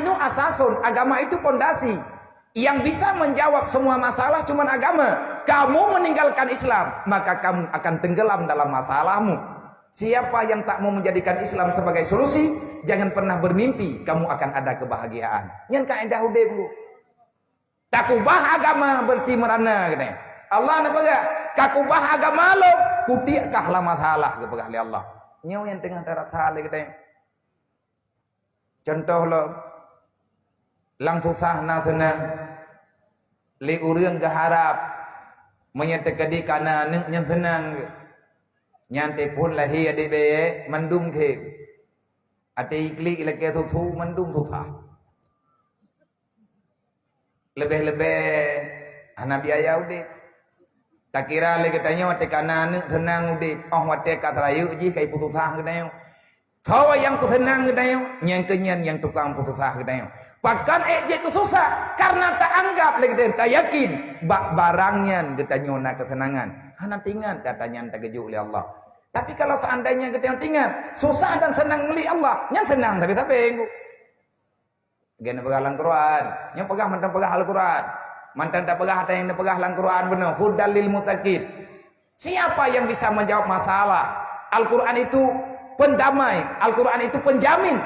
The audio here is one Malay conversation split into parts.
Ad-dinu asasun, agama itu pondasi. Yang bisa menjawab semua masalah cuma agama. Kamu meninggalkan Islam, maka kamu akan tenggelam dalam masalahmu. Siapa yang tak mau menjadikan Islam sebagai solusi, jangan pernah bermimpi kamu akan ada kebahagiaan. Yang kaidah udah bu. Takubah agama berarti merana gitu. Allah nak pegang. Takubah agama lo, kutiakah lah masalah ke pegang Allah. Nyaw yang tengah darat hal gitu. Contoh lo, langsung sah na senang, li urang keharap, menyatakan karena yang senang. Nyantai pun lahir adik bayi mendum ke, adik iklik lagi susu mendum susah. Lebih-lebih anak biaya udah. Tak kira lagi tanya adik kanan senang udah. Oh adik kata rayu je kai putus sah kedai. Kau yang ku senang kedai, yang kenyan yang tukang putus sah kedai. Bahkan je ku susah karena tak anggap lagi tak yakin barangnya ketanya nak kesenangan. Anak ingat katanya tak keju oleh Allah. Tapi kalau seandainya kita ingat susah dan senang oleh Allah, yang senang tapi engkau. Gana pegang Al-Quran, yang pegang mantan pegang Al-Quran, mantan tak pegang ada yang pegang Al-Quran benar. Hudal lil muttaqin. Siapa yang bisa menjawab masalah? Al-Quran itu pendamai, Al-Quran itu penjamin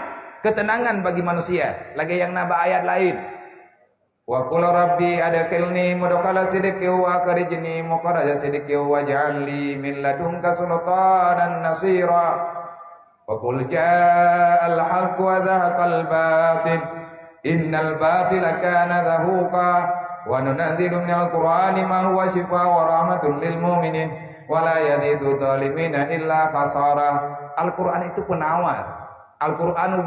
ketenangan bagi manusia. Lagi yang nambah ayat lain. Wa qul rabbi adkhilni mudkhala sidqi wa akhrijni mukhraja sidqi waj'al li min ladunka sultanan nasira. Wa qul ja'al haqqu wa dhahaqal batil innal batila kana zahuqa wa nunazzilu minal qur'ani ma huwa shifaa'un wa rahmatun lil mu'minin wa la yazidu dhalimina illa khasara. Al-Qur'an itu penawar. Al-Qur'an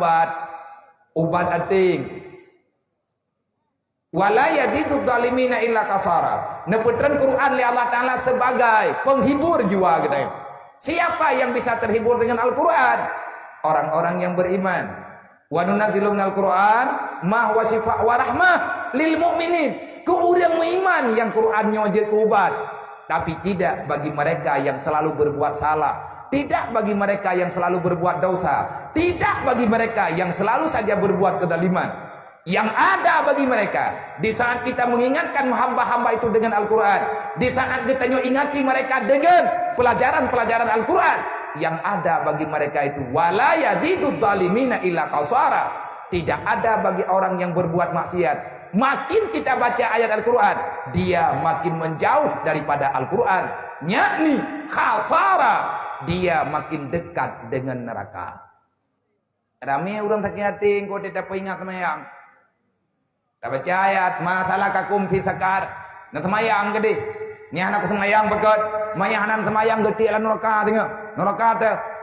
obat ating. Wala yazidu dhalimina illa kasara. Neputran Quran li Allah Taala sebagai penghibur jiwa gitu. Siapa yang bisa terhibur dengan Al-Quran? Orang-orang yang beriman. Wa nunazzilu minal Quran ma huwa syifaa wa rahmah lil mu'minin. Ku urang beriman yang Quran nyoje ku obat. Tapi tidak bagi mereka yang selalu berbuat salah, tidak bagi mereka yang selalu berbuat dosa, tidak bagi mereka yang selalu saja berbuat kezaliman. Yang ada bagi mereka di saat kita mengingatkan hamba-hamba itu dengan Al-Quran, di saat kita ingati mereka dengan pelajaran-pelajaran Al-Quran, yang ada bagi mereka itu wala yazidu dhalimina illa khasara. Tidak ada bagi orang yang berbuat maksiat. Makin kita baca ayat Al-Quran, dia makin menjauh daripada Al-Quran, yakni khasara, dia makin dekat dengan neraka. Ramai orang sakit hati, kau tidak ingat semayang. Tak baca ayat, masalakakum fi sakar. Nak semayang gede. Ni anak semayang bekat. Semayang semayang gede lah neraka tengok.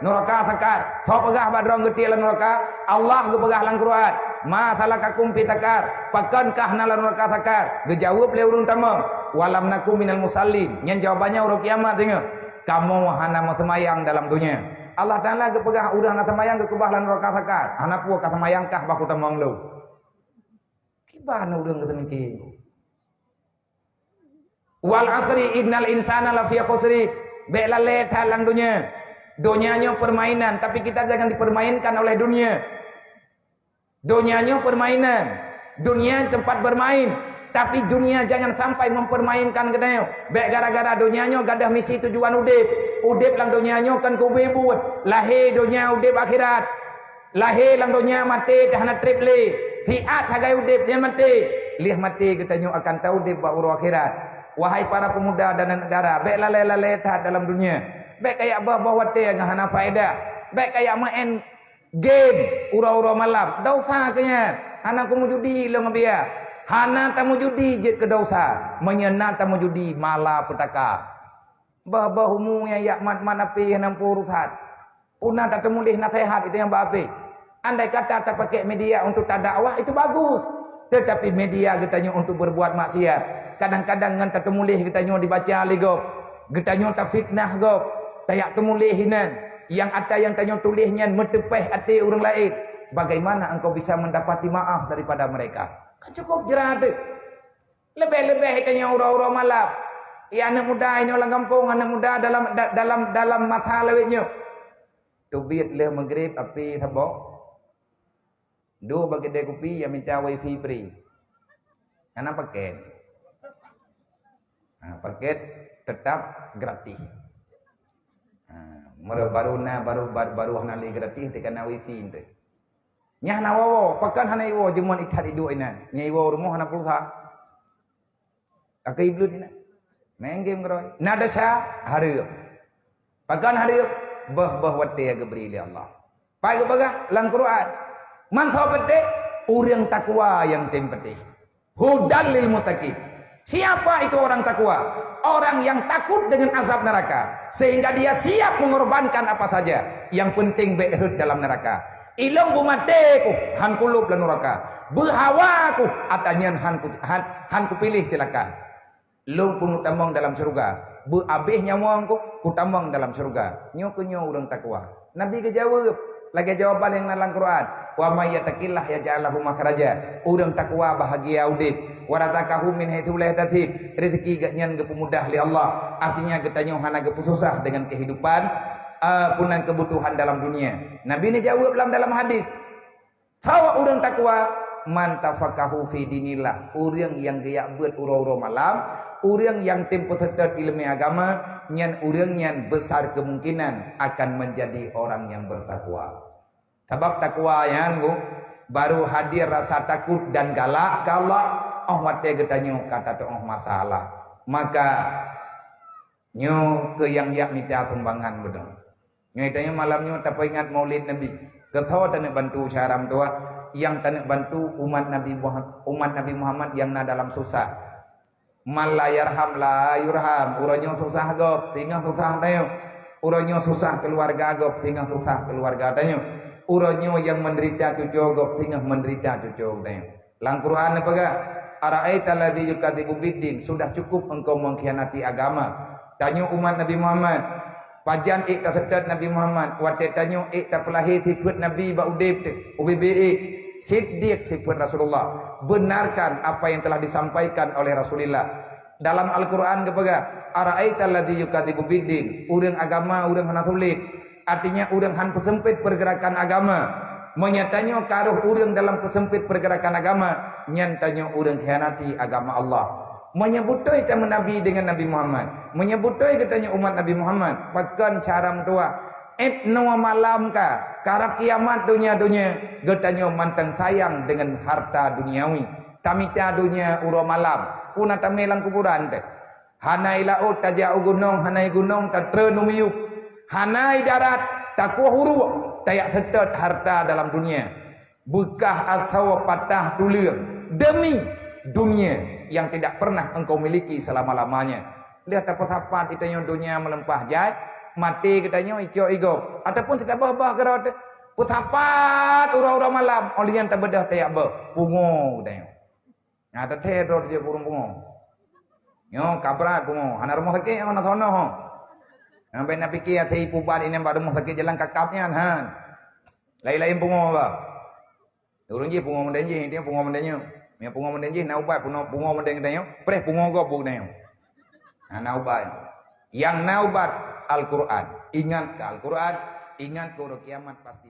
Neraka sakar. Kau pegah badrong gede lah neraka. Allah ke pegah lang Quran. Masalakakum fi sakar. Pakankah nalar neraka sakar? Dijawab oleh urang tamam. Walam nakum minal musallin. Yang jawabannya urang kiamat tengok. Kamu hana semayang dalam dunia. Allah Taala ke pegah urang nak semayang ke kebah lan neraka sakar. Anak puak semayang kah baku tamang lu. Kibana urang kata mikir. Wal asri innal insana lafi khusri. Bela letha lang dunia. Dunianya permainan, tapi kita jangan dipermainkan oleh dunia. Dunianya permainan. Dunia tempat bermain, tapi dunia jangan sampai mempermainkan kita. Baik gara-gara dunianya gadah misi tujuan udip. Udip lang dunianya kan kubebut. Lahir dunia udip akhirat. Lahir lang dunia mati dah nak triple. Fiat hagai udip dia mati. Lihat mati kita nyu akan tahu udip baru akhirat. Wahai para pemuda dan negara, baik lalai dalam dunia. Baik kayak bawa teh yang hana faedah. Baik kayak main game ura-ura malam. Dosa kenya. Hana ku judi lo ngabia. Hana tamu judi jet ke dosa. Menyena tamu judi mala petaka. Bah humu yang yak manapi yang nampu rusat. Punah tak temulih nasihat itu yang bape. Andai kata tak pakai media untuk tak dakwah itu bagus. Tetapi media katanya untuk berbuat maksiat. Kadang-kadang ngan tak temulih katanya dibaca ligop. Katanya tak fitnah gop. Tayak temulih hinan. Yang ada yang tanya tulisnya metepeh hati orang lain. Bagaimana engkau bisa mendapati maaf daripada mereka? Kan cukup jerat. Lebih-lebih tanya orang-orang malam. Ya anak muda ini orang kampung, anak muda dalam masalah lewatnya. Tubit le maghrib api sabok. Dua bagi kedai kopi yang minta wifi free. Karena paket. Nah, paket tetap gratis. Baru hanali gratis tekan wifi itu. Nyah nawawo, pakan hana iwo jemuan ikat idu ina. Nya iwo rumah hana pulsa. Akai iblu dina. Main game geroy. Nada sya hari. Pakan hari bah wate ya gebri li Allah. Pai baga lang Quran. Man sabate urang takwa yang tempatih. Hudal lil muttaqin. Siapa itu orang takwa? Orang yang takut dengan azab neraka sehingga dia siap mengorbankan apa saja. Yang penting beirut dalam neraka. Ilong bumateku han kulub lan neraka. Berhawaku atanyan han ku pilih celaka. Long pun utamang dalam surga. Beabih nyawangku utamang dalam surga. Nyo urang takwa. Nabi ke jawab lagi jawaban yang dalam Quran. Wa may yattaqillah yaj'al lahu makhraja. Urang takwa bahagia udip. Wa razaqahu min haitsu la yahtasib. Rezeki gak nyan ge pemudah li Allah. Artinya getanyo hana ge susah dengan kehidupan punan kebutuhan dalam dunia. Nabi ini jawab dalam hadis. Tawa urang takwa man tafaqahu fi dinillah. Urang yang gaya beut uro-uro malam, urang yang tempo terdet ilmu agama, nyan urang nyan besar kemungkinan akan menjadi orang yang bertakwa. Sebab takwa yang baru hadir rasa takut dan galak ke Allah. Oh mate getanyo kata tu masalah. Maka nyo ke yang yak minta sumbangan betul. Ngaitanya malamnya tak ingat maulid Nabi. Ketawa tak nak bantu syaram tua yang tak nak bantu umat Nabi Muhammad yang na dalam susah. Man la yarham la yurham. Uranyo susah gop, tinggal susah tayo. Uranyo susah keluarga gop, tinggal susah keluarga tayo. Uranyo yang menderita tujuh gop, tinggal menderita tujuh tayo. Lang Quran apa ga? Ara'aita alladzi yukadzibu biddin. Sudah cukup engkau mengkhianati agama. Tanya umat Nabi Muhammad. Pajan ik terdekat Nabi Muhammad. Wate tanyo ik tak pelahir sifat Nabi baudib te. UBBI siddiq sifat Rasulullah. Benarkan apa yang telah disampaikan oleh Rasulullah dalam Al-Quran kepada ara'aita alladzi yukadzibu biddin. Urang agama urang hana sulit. Artinya urang han pesempit pergerakan agama. Menyatanya karuh urang dalam pesempit pergerakan agama. Nyantanya urang khianati agama Allah. Menyebutoi tamu Nabi dengan Nabi Muhammad. Menyebutoi katanya umat Nabi Muhammad. Pakan caram tua. Etno malam ka. Karab kiamat dunia. Katanya mantang sayang dengan harta duniawi. Tamita dunia uro malam. Puna tamelang kuburan te. Hanai laut tajau gunung. Hanai gunung tatrenumiyuk. Hanai darat takwa huru. Tayak setet harta dalam dunia. Bekah atau patah tulir. Demi dunia yang tidak pernah engkau miliki selama-lamanya. Lihat apa-apa kitanya dunia melempah jai, mati kitanya ikyo igo. Ataupun tidak bah gerat. Putapat ura-ura malam, olian tak bedah tayak pungo dayo. Ada teror je burung pungo. Yo kabrat pungo, ana rumah sakit ana sono ho. Sampai nak fikir saya puban ini baru rumah sakit jalan kakapnya han. Lain-lain pungo ba. Urang je pungo mendenje, dia pungo mendenje. Yang pungo mendenje na ubat pungo mendeng dayo, preh pungo go bu dayo. Na ubat. Yang na ubat Al-Qur'an. Ingat ke Al-Qur'an, ingat ke kiamat pasti